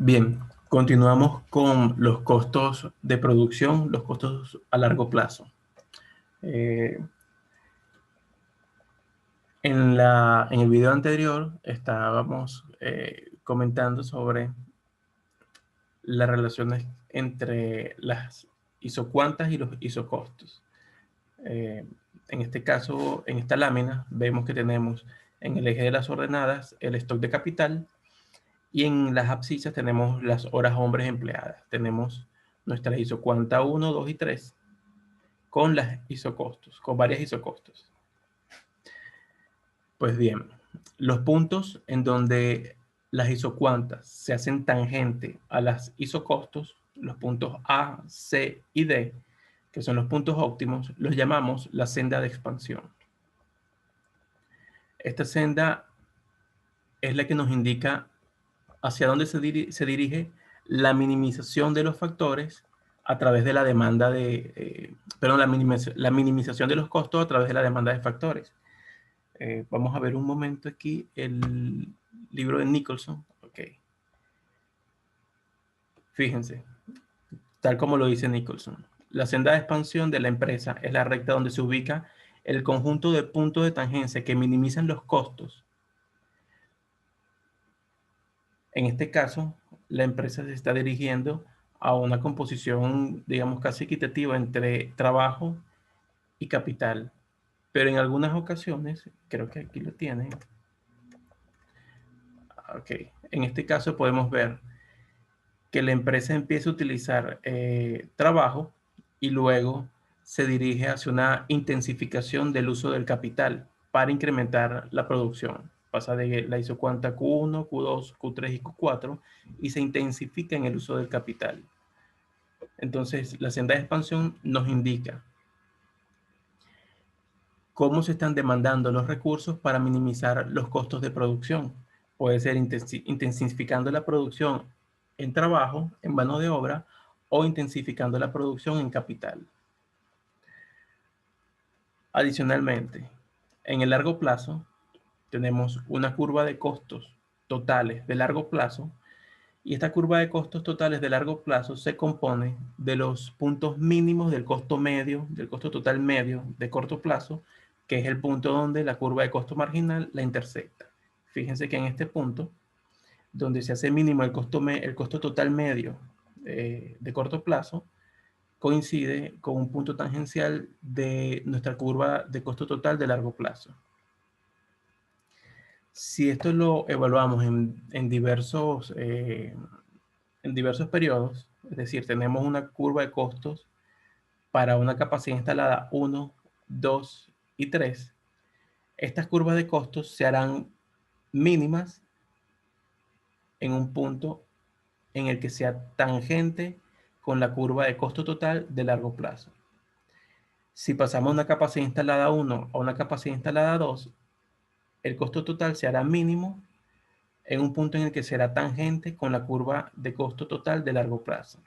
Bien, continuamos con los costos de producción, los costos a largo plazo. Eh, en el video anterior estábamos comentando sobre las relaciones entre las isocuantas y los isocostos. En este caso, en esta lámina, vemos que tenemos en el eje de las ordenadas el stock de capital y en las abscisas tenemos las horas hombres empleadas. Tenemos nuestra isocuanta 1, 2 y 3 con las isocostos, con varias isocostos. Pues bien, los puntos en donde las isocuantas se hacen tangente a las isocostos, los puntos A, C y D, que son los puntos óptimos, los llamamos la senda de expansión. Esta senda es la que nos indica hacia dónde se dirige la minimización de los factores a través de la demanda de, la minimización de los costos a través de la demanda de factores. Vamos a ver un momento aquí el libro de Nicholson. Okay. Fíjense, tal como lo dice Nicholson. La senda de expansión de la empresa es la recta donde se ubica el conjunto de puntos de tangencia que minimizan los costos. En este caso, la empresa se está dirigiendo a una composición, digamos, casi equitativa entre trabajo y capital. Pero en algunas ocasiones, creo que aquí lo tienen. Ok, en este caso podemos ver que la empresa empieza a utilizar trabajo y luego se dirige hacia una intensificación del uso del capital para incrementar la producción. Pasa de la isocuanta Q1, Q2, Q3 y Q4 y se intensifica en el uso del capital. Entonces, la senda de expansión nos indica cómo se están demandando los recursos para minimizar los costos de producción. Puede ser intensificando la producción en trabajo, en mano de obra, o intensificando la producción en capital. Adicionalmente, en el largo plazo, tenemos una curva de costos totales de largo plazo, y esta curva de costos totales de largo plazo se compone de los puntos mínimos del costo medio, del costo total medio de corto plazo, que es el punto donde la curva de costo marginal la intersecta. Fíjense que en este punto, donde se hace mínimo el costo total medio de corto plazo, coincide con un punto tangencial de nuestra curva de costo total de largo plazo. Si esto lo evaluamos en diversos periodos, es decir, tenemos una curva de costos para una capacidad instalada 1, 2 y 3, estas curvas de costos se harán mínimas en un punto en el que sea tangente con la curva de costo total de largo plazo. Si pasamos una capacidad instalada 1 a una capacidad instalada 2, el costo total se hará mínimo en un punto en el que será tangente con la curva de costo total de largo plazo.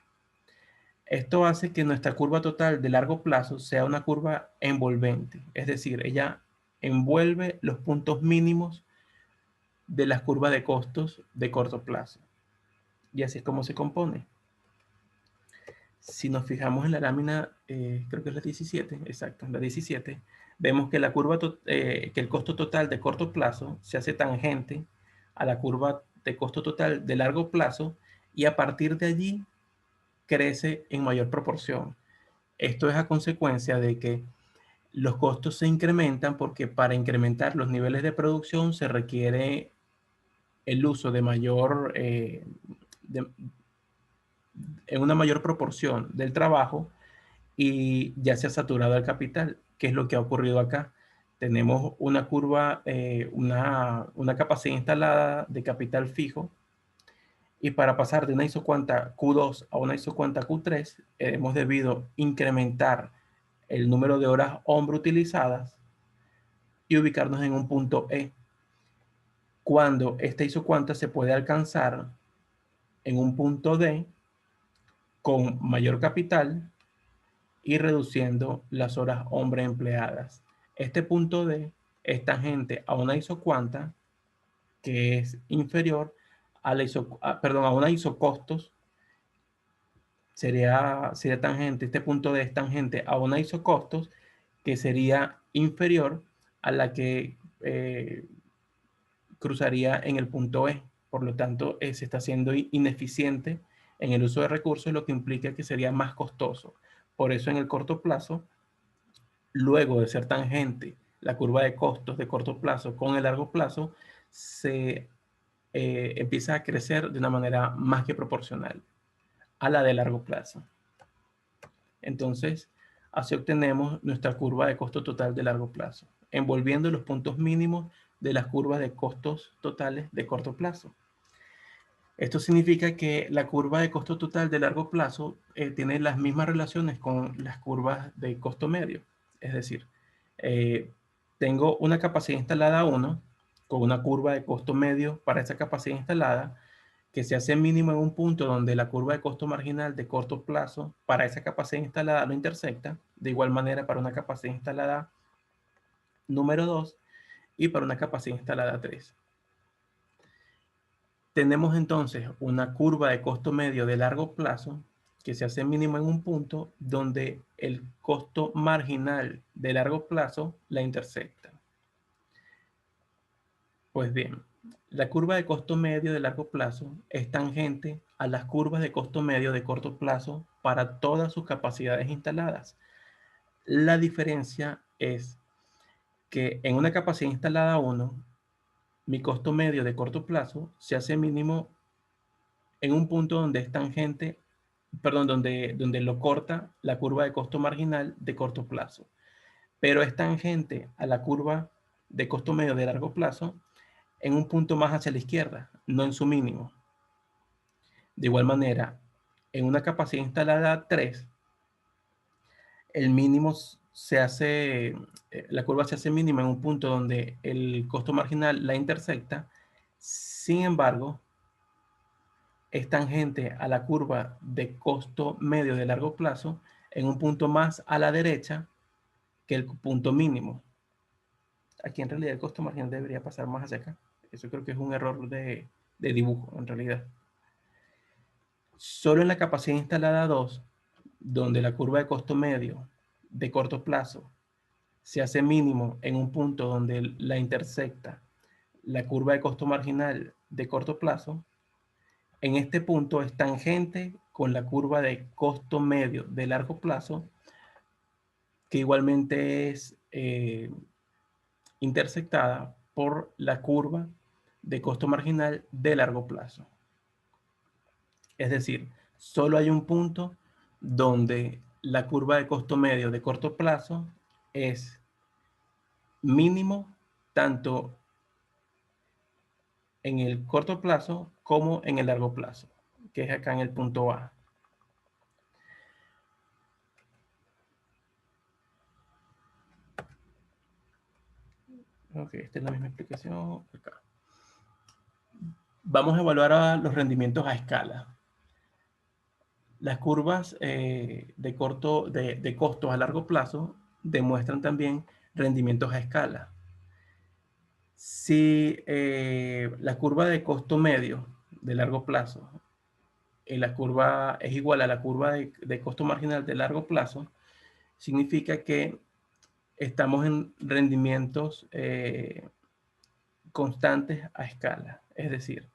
Esto hace que nuestra curva total de largo plazo sea una curva envolvente, es decir, ella envuelve los puntos mínimos de las curvas de costos de corto plazo. Y así es como se compone. Si nos fijamos en la lámina, creo que es la 17, exacto, la 17, vemos que, que el costo total de corto plazo se hace tangente a la curva de costo total de largo plazo y a partir de allí crece en mayor proporción. Esto es a consecuencia de que los costos se incrementan porque para incrementar los niveles de producción se requiere el uso de en una mayor proporción del trabajo y ya se ha saturado el capital, que es lo que ha ocurrido acá. Tenemos una curva, una capacidad instalada de capital fijo, y para pasar de una isocuanta Q2 a una isocuanta Q3 hemos debido incrementar el número de horas hombre utilizadas y ubicarnos en un punto E, cuando esta isocuanta se puede alcanzar en un punto D con mayor capital y reduciendo las horas hombre empleadas. Este punto D es tangente a una isocuanta que es inferior a una isocostos, sería tangente, este punto D es tangente a una isocostos que sería inferior a la que cruzaría en el punto E. Por lo tanto, se está siendo ineficiente en el uso de recursos, lo que implica que sería más costoso. Por eso, en el corto plazo, luego de ser tangente la curva de costos de corto plazo con el largo plazo, se empieza a crecer de una manera más que proporcional a la de largo plazo. Entonces, así obtenemos nuestra curva de costo total de largo plazo, envolviendo los puntos mínimos de las curvas de costos totales de corto plazo. Esto significa que la curva de costo total de largo plazo tiene las mismas relaciones con las curvas de costo medio. Es decir, tengo una capacidad instalada 1 con una curva de costo medio para esa capacidad instalada que se hace mínimo en un punto donde la curva de costo marginal de corto plazo para esa capacidad instalada lo intersecta. De igual manera para una capacidad instalada número 2 y para una capacidad instalada 3. Tenemos entonces una curva de costo medio de largo plazo que se hace mínimo en un punto donde el costo marginal de largo plazo la intersecta. Pues bien, la curva de costo medio de largo plazo es tangente a las curvas de costo medio de corto plazo para todas sus capacidades instaladas. La diferencia es que en una capacidad instalada 1, mi costo medio de corto plazo se hace mínimo en un punto donde es tangente, perdón, donde lo corta la curva de costo marginal de corto plazo, pero es tangente a la curva de costo medio de largo plazo en un punto más hacia la izquierda, no en su mínimo. De igual manera, en una capacidad instalada 3, el mínimo se hace, la curva se hace mínima en un punto donde el costo marginal la intersecta. Sin embargo, es tangente a la curva de costo medio de largo plazo en un punto más a la derecha que el punto mínimo. Aquí en realidad el costo marginal debería pasar más hacia acá. Eso creo que es un error de dibujo en realidad. Solo en la capacidad instalada 2, donde la curva de costo medio de corto plazo se hace mínimo en un punto donde la intersecta la curva de costo marginal de corto plazo, en este punto es tangente con la curva de costo medio de largo plazo, que igualmente es intersectada por la curva de costo marginal de largo plazo. Es decir, solo hay un punto donde la curva de costo medio de corto plazo es mínimo tanto en el corto plazo como en el largo plazo, que es acá en el punto A. Ok, esta es la misma explicación acá. Vamos a evaluar a los rendimientos a escala. Las curvas de costos a largo plazo demuestran también rendimientos a escala. Si la curva de costo medio de largo plazo la curva es igual a la curva de costo marginal de largo plazo, significa que estamos en rendimientos constantes a escala. Es decir,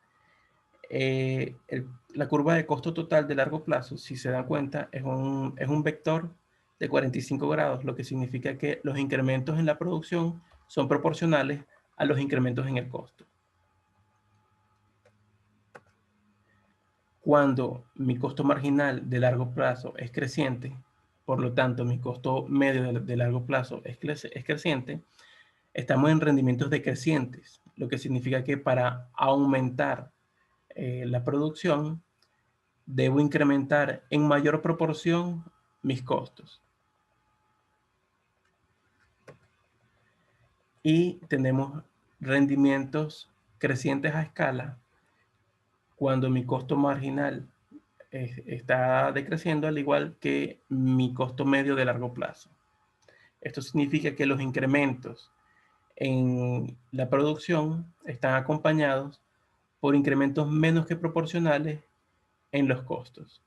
la curva de costo total de largo plazo, si se dan cuenta, es un vector de 45 grados, lo que significa que los incrementos en la producción son proporcionales a los incrementos en el costo. Cuando mi costo marginal de largo plazo es creciente, por lo tanto mi costo medio de largo plazo es creciente, estamos en rendimientos decrecientes, lo que significa que para aumentar la producción debo incrementar en mayor proporción mis costos. Y tenemos rendimientos crecientes a escala cuando mi costo marginal está decreciendo, al igual que mi costo medio de largo plazo. Esto significa que los incrementos en la producción están acompañados por incrementos menos que proporcionales en los costos.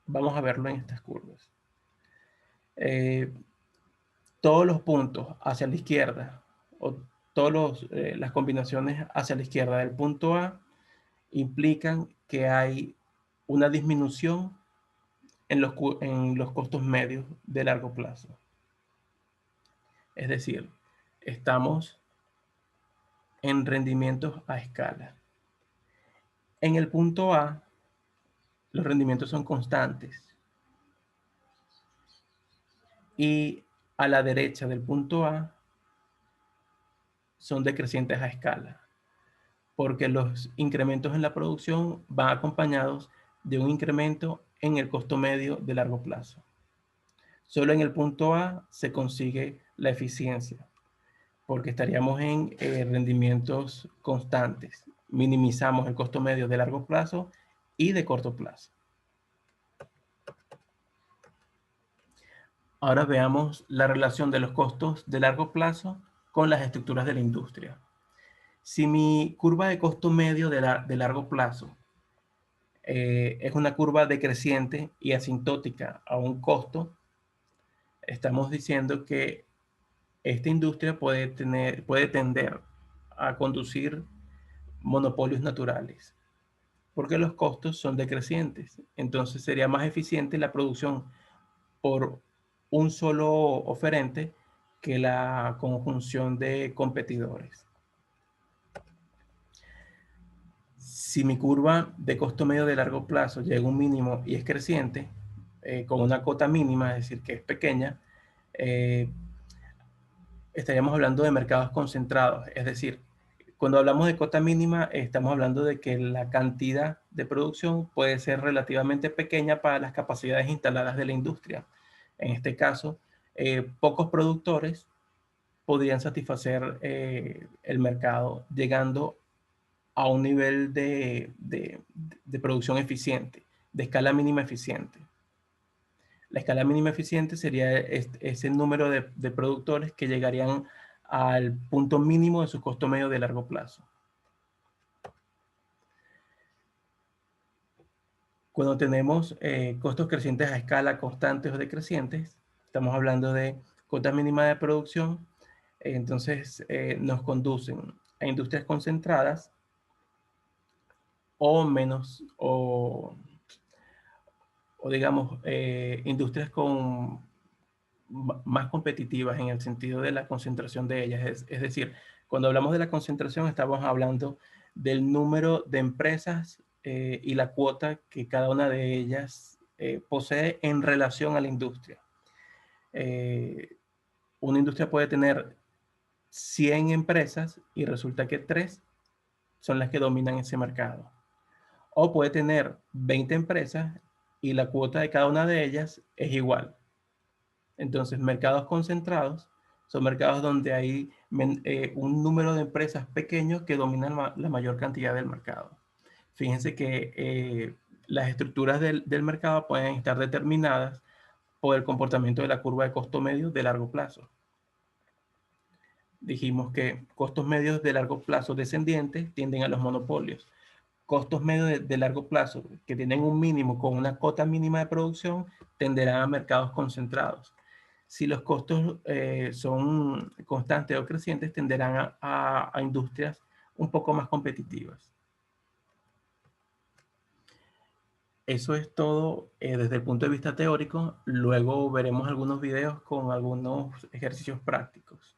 Vamos a verlo en estas curvas. Todos los puntos hacia la izquierda, o todas las combinaciones hacia la izquierda del punto A, implican que hay una disminución en los costos medios de largo plazo. Es decir, estamos en rendimientos a escala. En el punto A, los rendimientos son constantes. Y a la derecha del punto A son decrecientes a escala, porque los incrementos en la producción van acompañados de un incremento en el costo medio de largo plazo. Solo en el punto A se consigue la eficiencia, porque estaríamos en rendimientos constantes. Minimizamos el costo medio de largo plazo y de corto plazo. Ahora veamos la relación de los costos de largo plazo con las estructuras de la industria. Si mi curva de costo medio de largo plazo es una curva decreciente y asintótica a un costo, estamos diciendo que esta industria puede tender a conducir monopolios naturales, porque los costos son decrecientes. Entonces sería más eficiente la producción por un solo oferente que la conjunción de competidores. Si mi curva de costo medio de largo plazo llega a un mínimo y es creciente, con una cota mínima, es decir, que es pequeña, estaríamos hablando de mercados concentrados. Es decir, cuando hablamos de cota mínima, estamos hablando de que la cantidad de producción puede ser relativamente pequeña para las capacidades instaladas de la industria. En este caso, pocos productores podrían satisfacer el mercado llegando a un nivel de producción eficiente, de escala mínima eficiente. La escala mínima eficiente sería ese número de productores que llegarían al punto mínimo de su costo medio de largo plazo. Cuando tenemos costos crecientes a escala constantes o decrecientes, estamos hablando de cota mínima de producción, entonces nos conducen a industrias concentradas o menos, o digamos, industrias con más competitivas en el sentido de la concentración de ellas. Es decir, cuando hablamos de la concentración estamos hablando del número de empresas y la cuota que cada una de ellas posee en relación a la industria. Una industria puede tener 100 empresas y resulta que 3 son las que dominan ese mercado. O puede tener 20 empresas y la cuota de cada una de ellas es igual. Entonces, mercados concentrados son mercados donde hay un número de empresas pequeños que dominan la mayor cantidad del mercado. Fíjense que las estructuras del mercado pueden estar determinadas por el comportamiento de la curva de costo medio de largo plazo. Dijimos que costos medios de largo plazo descendientes tienden a los monopolios. Costos medios de largo plazo que tienen un mínimo con una cota mínima de producción tenderán a mercados concentrados. Si los costos son constantes o crecientes, tenderán a industrias un poco más competitivas. Eso es todo desde el punto de vista teórico. Luego veremos algunos videos con algunos ejercicios prácticos.